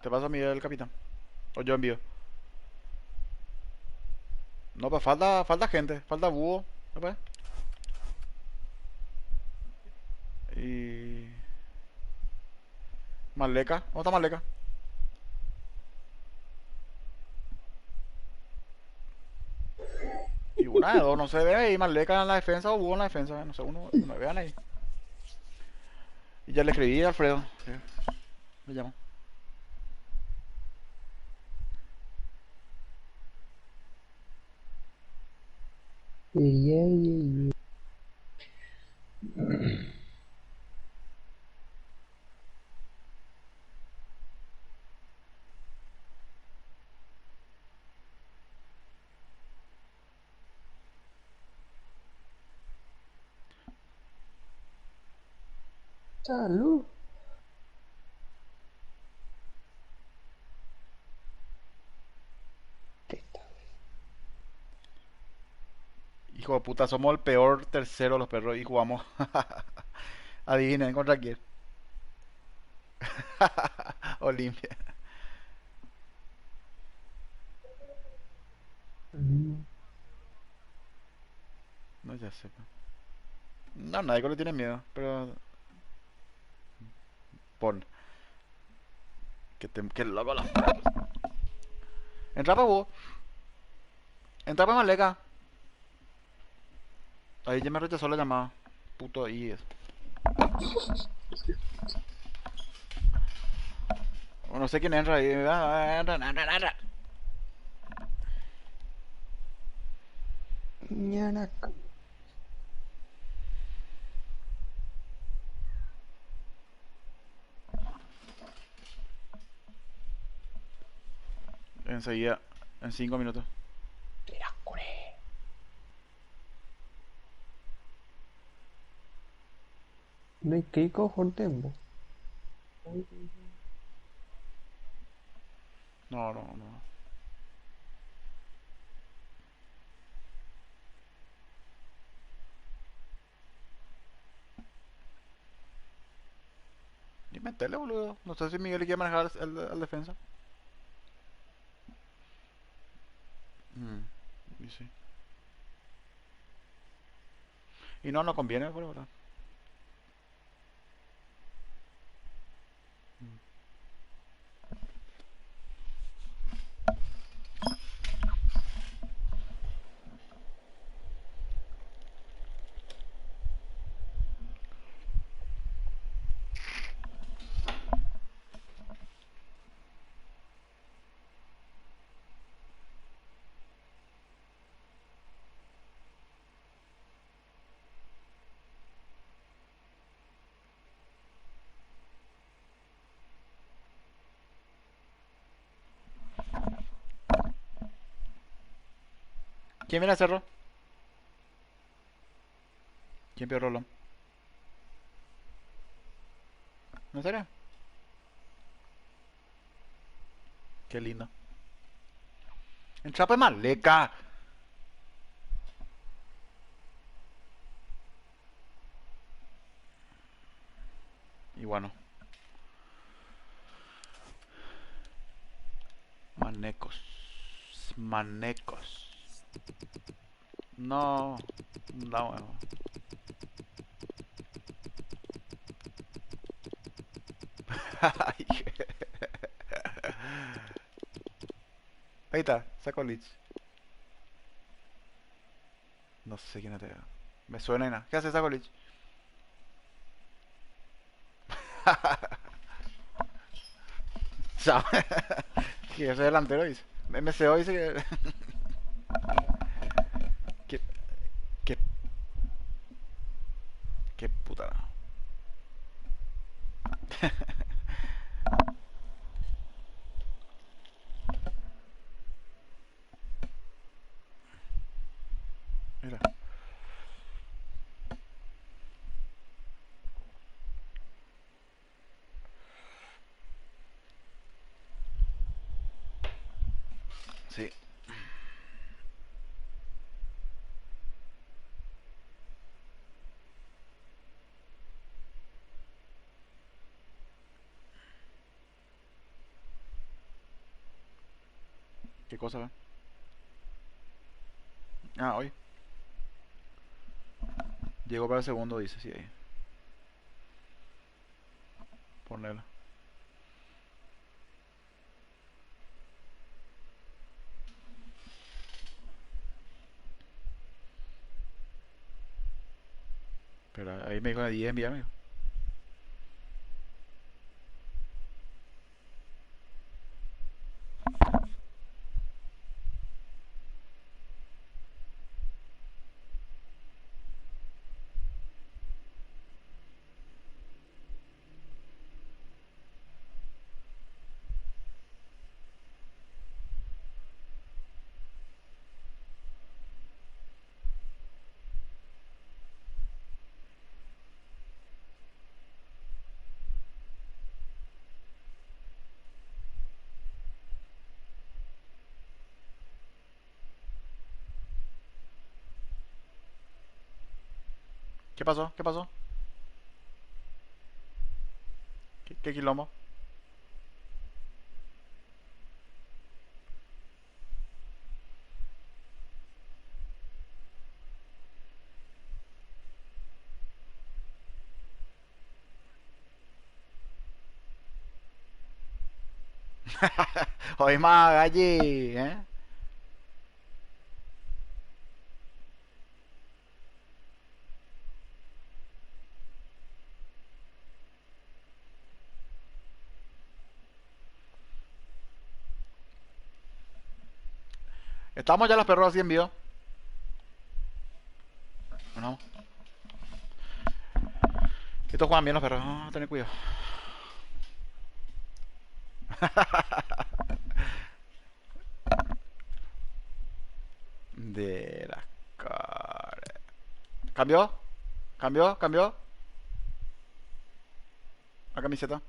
Te paso a Miguel, el capitán. O yo envío. No, pues falta gente. Falta búho. ¿No pues? Y... Maleca. ¿Cómo está Maleca? Y una de dos, no sé, debe ir Maleca en la defensa o búho en la defensa. No sé, uno vean ahí. Y ya le escribí a Alfredo. Sí, me llamo. Yeah, yeah, salud. ¿Qué está? Hijo de puta, somos el peor tercero de los perros y jugamos. Adivinen contra quién. Olimpia. Mm, No, ya sé. No, nadie le tiene miedo, pero pon. Que loco la. Entra pa' vos. Entra pa' Maleca. Ahí ya me rechazó la llamada. Puto IES. No sé quién entra ahí. Entra. ñanaca. Enseguida. En 5 minutos. Miracure. No hay que cojo tempo. No. Ni metele, boludo. No sé si Miguel quiere manejar al defensa. Y sí. Y no conviene, por ahora. ¿Quién viene a cerro? ¿Quién pierde Rolón? ¿En serio? Qué lindo. Entra pa' Maleca. Y bueno. Manecos. Manecos. No. No, bueno. Ahí está, saco Lich. No sé quién es. Me suena y nada. ¿Qué hace saco Lich? Chao. Que ese delantero dice. MCO dice que. que. que. que puta. Mira. Sí. ¿Qué cosa, ve? Ah, hoy. Llegó para el segundo, dice, sí, ahí. Ponelo. Pero ahí me dijo de 10 envíame. ¿Qué pasó? ¿Qué pasó? ¿Qué quilombo? Hoy más, galli, ¿eh? Estamos ya los perros así en vivo. No. Estos juegan bien los perros. Ah, tener cuidado. De la cara. ¿Cambió? ¿Cambió? ¿Cambió? La camiseta.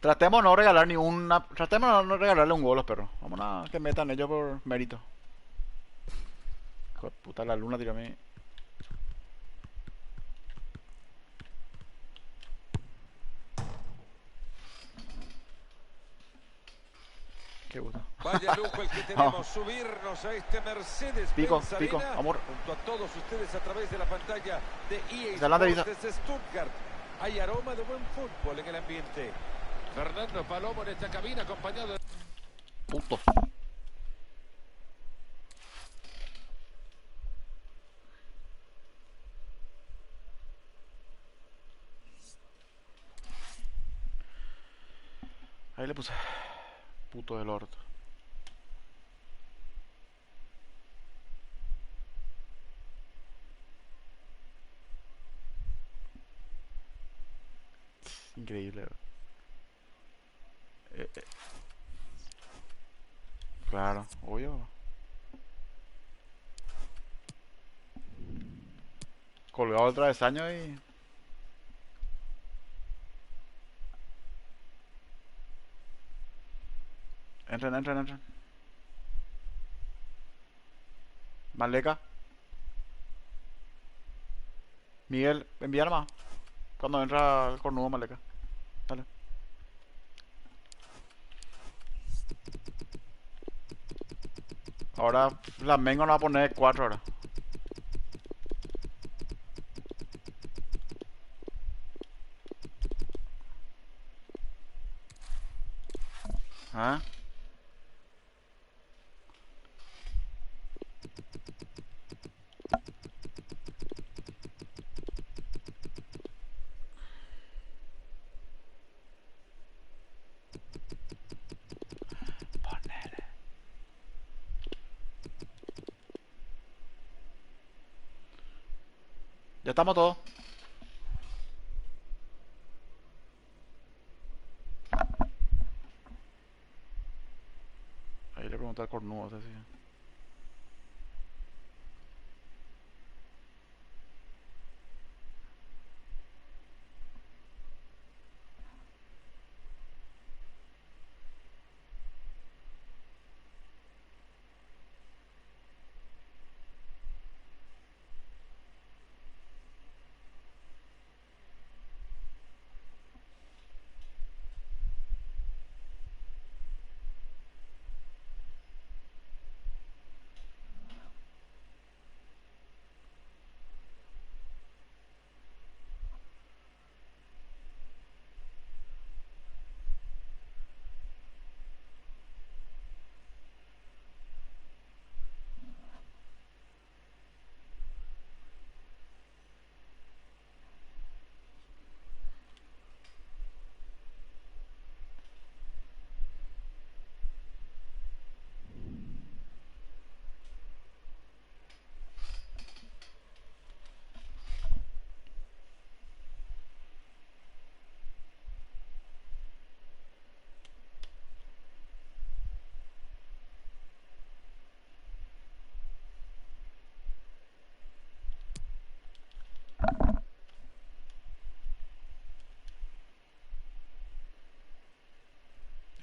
Tratemos de no regalar ni una. Tratemos de no regalarle un gol a los perros. Vamos a que metan ellos por mérito. Hijo de puta, la luna tiró a mí. Qué gusto. Vaya lujo el que Vamos. tenemos, subirnos a este Pico, Mercedes-Benz pico, Arena amor. junto a todos ustedes a través de la pantalla de EA Se adelante, Sports desde Stuttgart. Hay aroma de buen fútbol en el ambiente. Fernando Palomo en esta cabina acompañado de... Puto. Ahí le puse. Puto del orto. Increíble. Eh, eh, claro, obvio. Colgado el travesaño y. Entren, entren, entren. Maleca. Miguel, envía nomás. Cuando entra el cornudo, Maleca. Dale. Ahora la Mengo nos va a poner 4 ahora. ¿Ah? Ponele. Ya estamos todos. Ahí le pregunté al cornudo, ¿sí?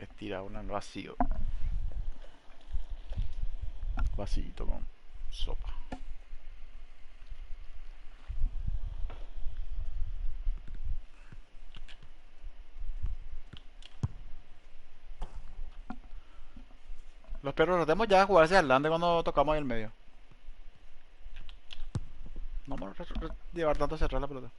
Estira una al vacío. Vasito con sopa. Los perros tratemos ya de jugar hacia adelante cuando tocamos ahí el medio. No vamos a llevar tanto hacia atrás la pelota.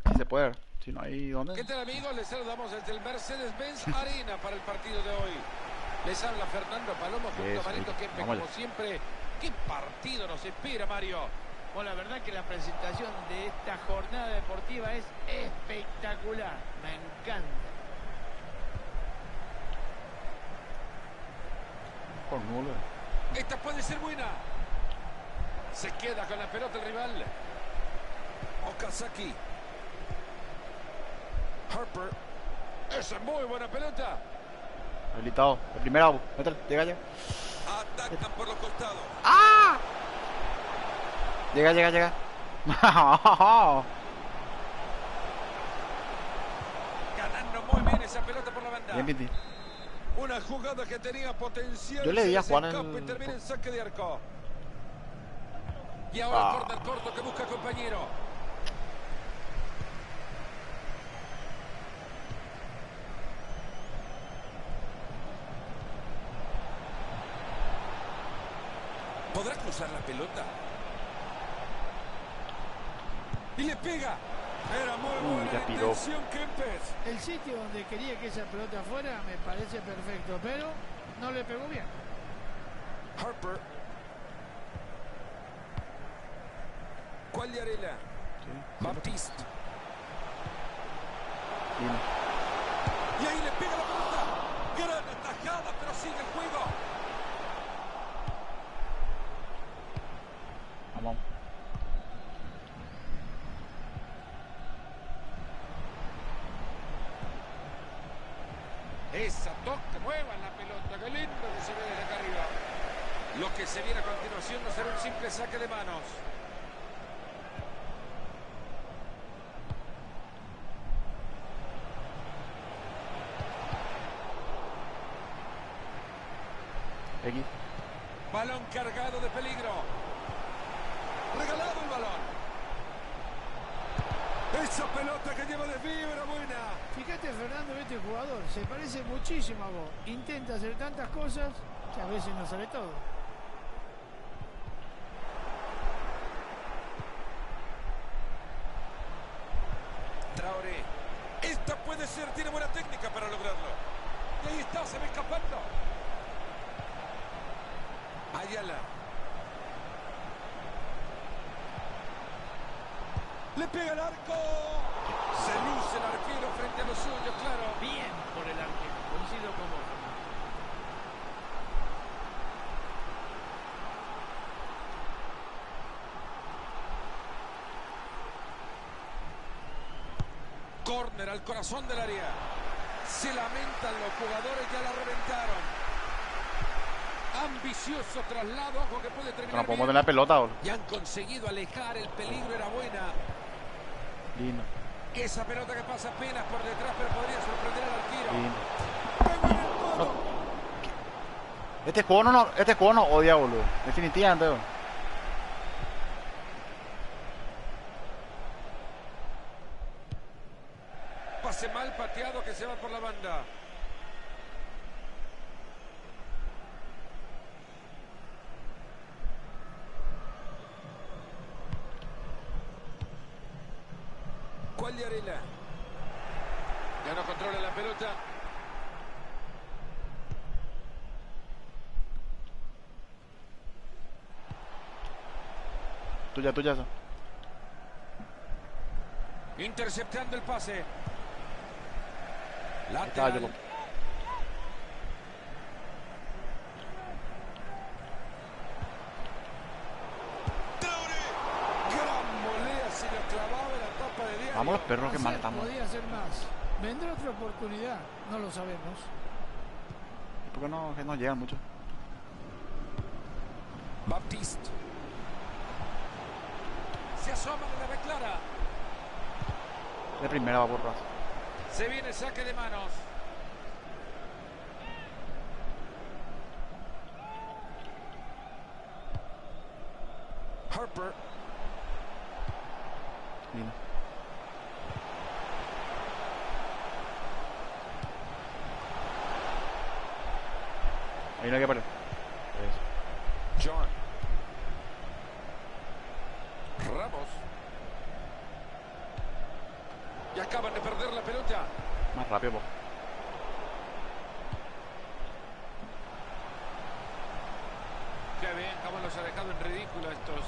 Si se puede, si no hay ¿Qué dónde. tal, amigos? Les saludamos desde el Mercedes-Benz Arena para el partido de hoy. Les habla Fernando Palomo junto a Marito Kempes, como siempre. ¿Qué partido nos espera, Mario? Bueno, la verdad que la presentación de esta jornada deportiva es espectacular. Me encanta. Por nulo. Esta puede ser buena. Se queda con la pelota el rival. Okazaki. Harper. Esa es muy buena pelota. Habilitado. De primera, métele, llega ya. Atacan por los costados. ¡Ah! Llega. Ganando muy bien esa pelota por la banda. Bien, Piti. Una jugada que tenía potencial. Yo le di a Juan el... el... y termina en saque de arco. Y ahora el córner corto que busca compañero. ¿Podrá cruzar la pelota? Y le pega. Era muy buena ya piró. intención, Kempes. El sitio donde quería que esa pelota fuera me parece perfecto, pero no le pegó bien. Harper. Quagliarella. Baptiste. Y ahí le pega la pelota. Gran atajada, pero sigue el juego. Vamos. Esa toca, muevan la pelota, qué lindo que se ve desde acá arriba. Lo que se viene a continuación no será un simple saque de manos. X. Balón cargado de peligro. Regalado el balón. Esa pelota que lleva desvío era buena. Fíjate, Fernando, este jugador se parece muchísimo a vos. Intenta hacer tantas cosas que a veces no sale todo. Traoré. Esta puede ser, tiene buena técnica para lograrlo. Y ahí está, se va escapando. Ayala. Le pega el arco. Se luce el arquero frente a los suyos, claro. Bien por el arquero, coincido con vos. Córner al corazón del área. Se lamentan los jugadores, ya la reventaron. Ambicioso traslado, ojo que puede terminar No podemos bien. tener la pelota, boludo. Y han conseguido alejar el peligro, era buena. Lindo. Esa pelota que pasa apenas por detrás, pero podría sorprender al arquero. Lindo. Pegó en el codo. Este juego no odia, boludo. Definitivamente, boludo. Pase mal pateado que se va por la banda. Quagliarella. Ya no controla la pelota. Tuya esa. Interceptando el pase. Está, Lateral. yo lo- Traoré. Gran volea, se lo clavaba en la tapa de diario. Vamos los perros que mal estamos. Podía hacer más. Vendrá otra oportunidad, no lo sabemos. ¿Y por qué no, que no llegan mucho? Baptiste. Se asoma de la ve clara. De primera va por ras. Se viene el saque de manos. Harper. Mira. Ahí no hay que parar. Eso. John. Ramos. Y acaban de perder la pelota. Más rápido, po. Qué bien, cómo los ha dejado en ridículo estos.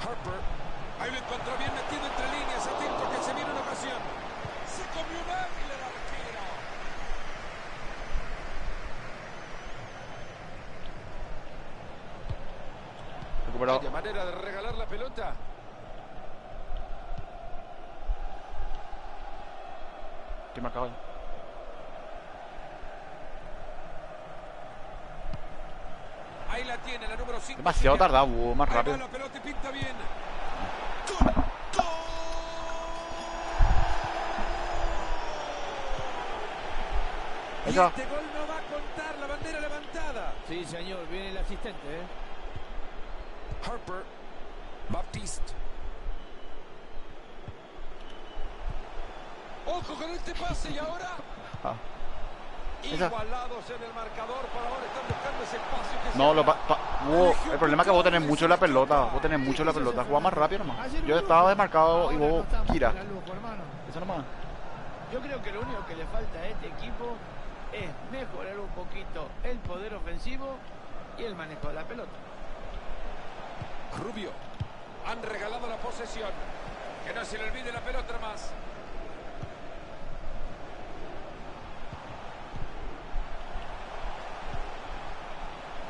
Harper. Ahí lo encontró bien metido entre líneas. Atento que se viene una ocasión. Se comió un águila el arquero. Recuperado. Vaya manera de regalar la pelota. Estoy marcado. Ahí la tiene, la número 5. Demasiado tardado, más Ahí va rápido. la pelota y pinta bien. ¡Gol! ¡Gol! Ahí Y está. este gol no va a contar, la bandera levantada. Sí, señor, viene el asistente, ¿eh? Harper. Baptiste. Ojo con este pase y ahora Ah. Esa. igualados en el marcador. Por ahora están buscando ese espacio que No, se lo abra. el problema es que vos tenés mucho la pelota. Vos tenés mucho la pelota. Jugá más rápido nomás. Yo estaba desmarcado y vos gira. Eso nomás. Yo creo que lo único que le falta a este equipo es mejorar un poquito el poder ofensivo y el manejo de la pelota. Rubio. Han regalado la posesión. Que no se le olvide la pelota más.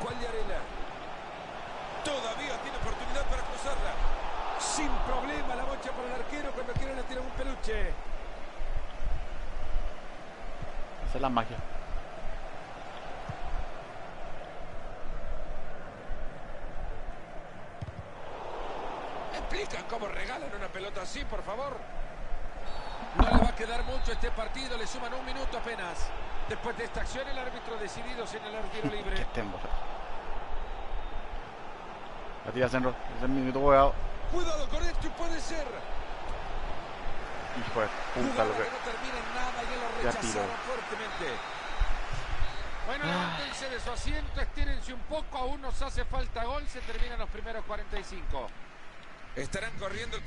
Cuagliarella. Todavía tiene oportunidad para cruzarla. Sin problema la bocha por el arquero cuando quiere le tira un peluche. Esa es la magia. ¿Explican cómo regalan una pelota así, por favor? No le va a quedar mucho este partido, le suman un minuto apenas. Después de esta acción, el árbitro ha decidido señalar tiro Que libre. estén vos. La tira Senro. Es el minuto jugado. Cuidado con esto, puede ser. Hijo de puta Jugada lo que que. no termina en nada, ya lo Ya rechazaron tiró. fuertemente. Bueno, levántense de su asiento, estírense un poco, aún nos hace falta gol, se terminan los primeros 45. Estarán corriendo.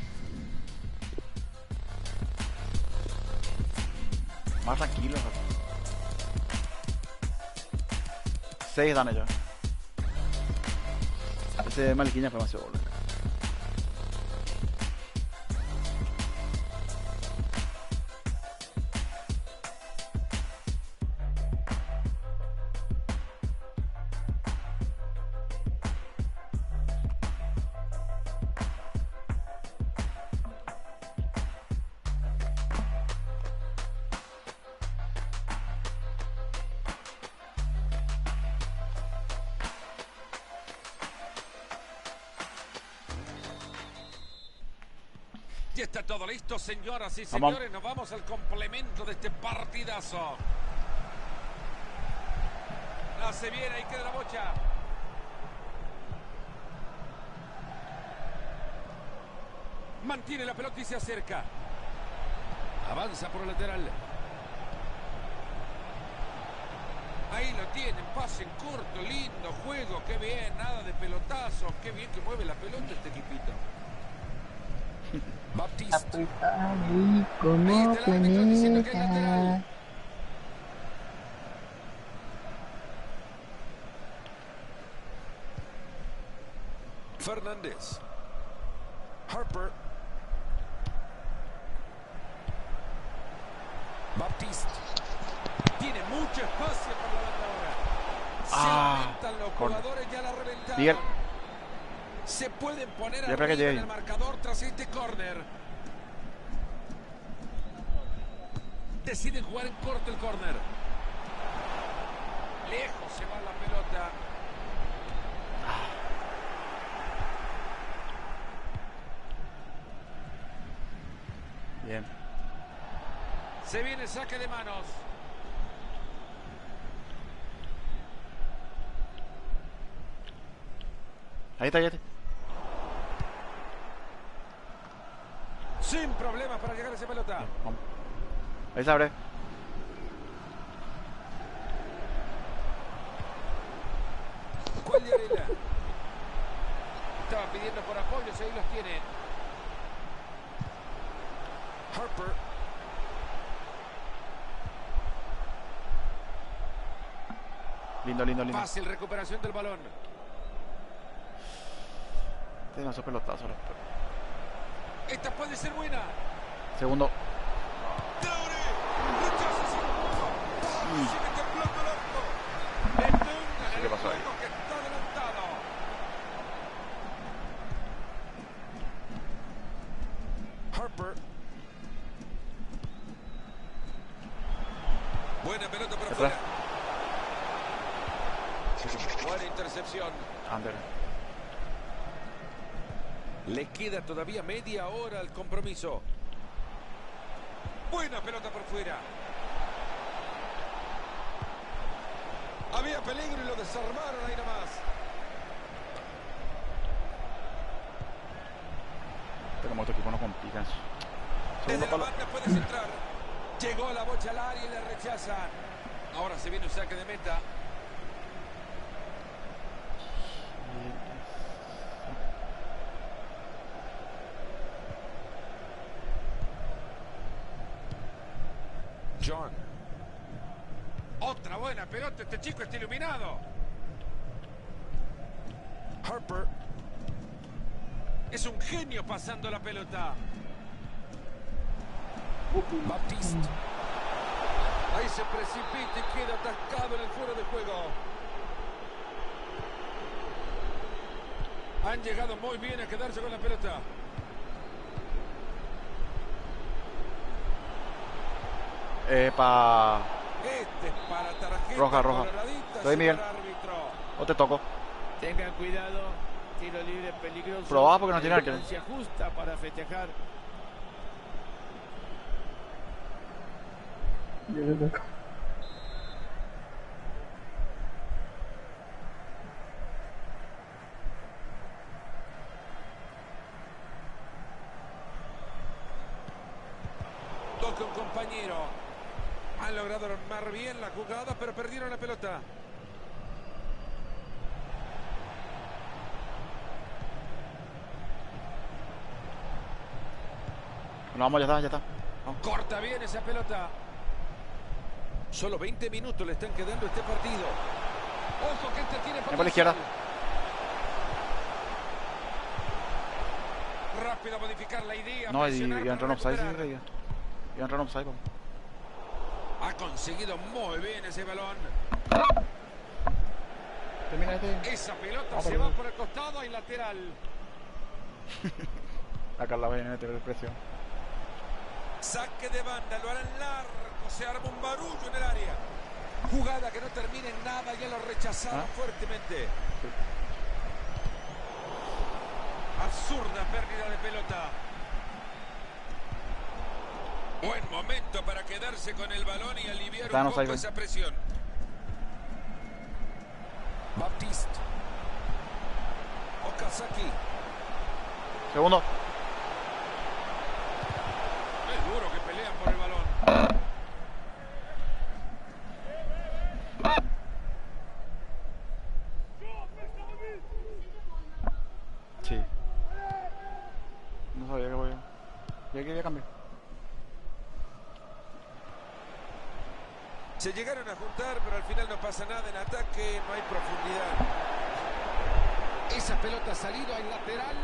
Más tranquilo. 6 dan ellos. Ese Maliquiña fue demasiado gol. Ya está todo listo, señoras y Vamos. señores. Nos vamos al complemento de este partidazo. Hace bien, ahí queda la bocha. Mantiene la pelota y se acerca. Avanza por el lateral. Ahí lo tienen, pase en corto, lindo juego, qué bien, nada de pelotazos, qué bien que mueve la pelota este equipito. Baptiste. Apretar ahí Ahí como está el árbitro diciendo que es lateral. planeta. Fernández. Harper. Baptiste. Tiene mucho espacio por la banda ahora. Se lamentan los corner. jugadores, ya la reventaron. Miguel. Se pueden poner Ya para que arriba llegue. en el marcador tras este córner. Deciden jugar en corto el córner. Lejos se va la pelota. Bien. Se viene el saque de manos. Ahí está, ya. Sin problemas para llegar a esa pelota. Vamos. Ahí se abre. Cuellarela. Estaba pidiendo por apoyos, ahí los tiene. Harper. Lindo, lindo, lindo. Fácil recuperación del balón. Tiene esos pelotazos. Esta puede ser buena. Segundo. Traoré. Rechaza sin punto. Sigue temblando el arco. Detenga ¿Qué el pasó ahí? juego que está adelantado. Harper. Buena pelota por Atrás. afuera. Buena intercepción. Under. Le queda todavía media hora al compromiso. Buena pelota por fuera. Había peligro y lo desarmaron ahí nomás. Pero como este equipo no complica. Desde Segundo la palo. banda puedes entrar. Llegó la bocha al área y le rechazan. Ahora se viene un saque de meta. John. Otra buena pelota. Este chico está iluminado. Harper. Es un genio pasando la pelota. Baptiste. Ahí se precipita y queda atascado en el fuera de juego. Han llegado muy bien a quedarse con la pelota. Epa. Este es para tarjeta Roja, roja. coloradita, Soy Miguel. señor árbitro. O te toco. Tengan cuidado. Tiro libre peligroso. Probá porque no tiene arquero. Distancia justa para festejar. Yo le toco. Toca un compañero. Han logrado armar bien la jugada, pero perdieron la pelota. No, vamos, ya está, ya está. Vamos. Corta bien esa pelota. Solo 20 minutos le están quedando a este partido. Ojo que este tiene Ven por la izquierda. Rápido a modificar la idea. No, y presionar entró en para offside, sí, recuperar. creía. Y entró en offside, vamos. Ha conseguido muy bien ese balón. Termina este. Esa pelota Vamos se por va el- por el costado y lateral. La Carla va a tener presión. Saque de banda, lo harán largo. Se arma un barullo en el área. Jugada que no termina en nada, ya lo rechazaron fuertemente. Absurda pérdida de pelota. Buen momento para quedarse con el balón y aliviar Está en un poco offside. esa presión. Baptiste. Okazaki. Segundo. Es duro que pelean por el balón. Sí. No sabía que voy a... Ya quería cambiar. Se llegaron a juntar, pero al final no pasa nada en ataque, no hay profundidad. Esa pelota ha salido al lateral.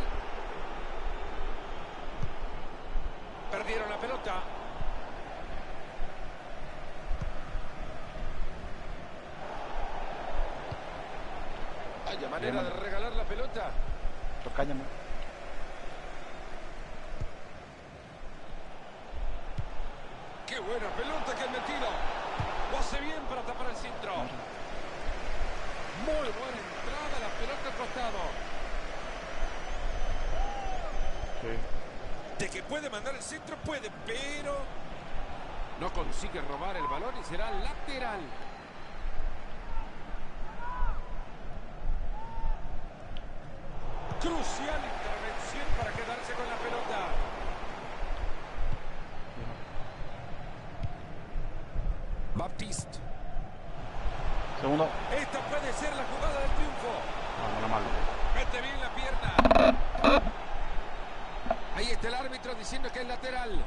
Perdieron la pelota. Hay manera de regalar la pelota. Cállame. Qué buena pelota que han metido. Lo hace bien para tapar el centro. Muy buena entrada, la pelota al costado. Sí. De que puede mandar el centro, puede, pero No consigue robar el balón y será lateral. Crucial intervención para quedarse con la pelota. Baptiste. Segundo. Esta puede ser la jugada del triunfo. No, no malo. Mete bien la pierna. Ahí está el árbitro diciendo que es lateral.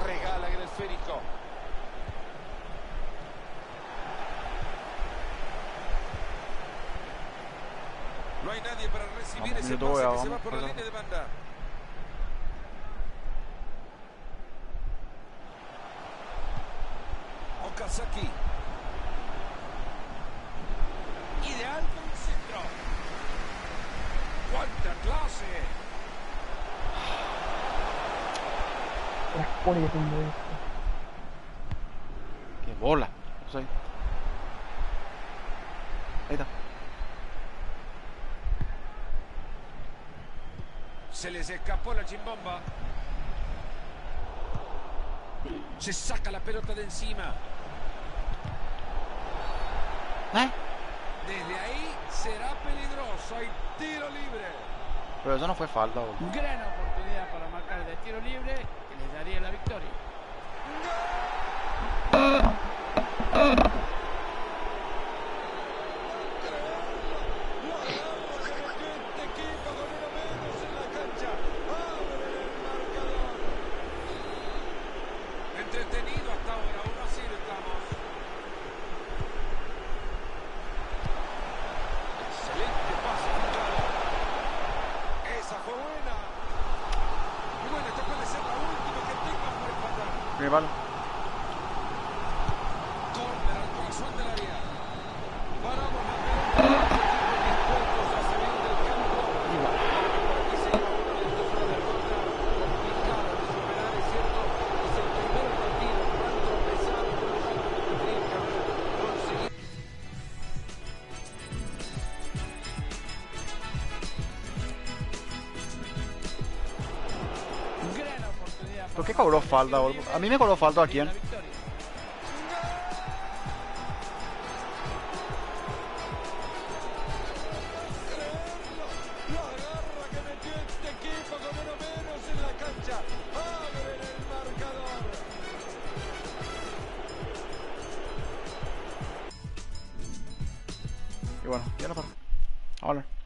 Regala el esférico. No hay nadie para recibir Vamos, ese yo te voy pase a- que se va vamos, por la pasa. línea de banda. Okazaki. Ideal para el centro. ¡Cuánta clase! Rascone que tengo esto. Qué bola. No sé. Ahí está. Se les escapó la chimbomba. Se saca la pelota de encima. ¿Eh? Desde ahí será peligroso. Hay tiro libre. Pero eso no fue falta, boludo. Gran oportunidad para marcar de tiro libre que les daría la victoria. Entretenido hasta ahora, 1-0 estamos. Excelente pase filtrado. Esa fue buena. Y bueno, esta puede ser la última que tengan para empatar. Primer palo. Córner al corazón del área. Paramos la pelota. Dispuestos a salir del campo. Aquí se lleva uno de estos una derrota complicada de superar, es cierto. Es el primer partido que han tropezado con los equipos que tendrían que haber conseguido. Gran oportunidad. ¿Por qué cobró falta, boludo? A mí me cobró falta a quién. La victoria. La garra que metió este equipo con uno menos en la cancha. Abren el marcador. Y bueno, ya no para. Vamos a ver.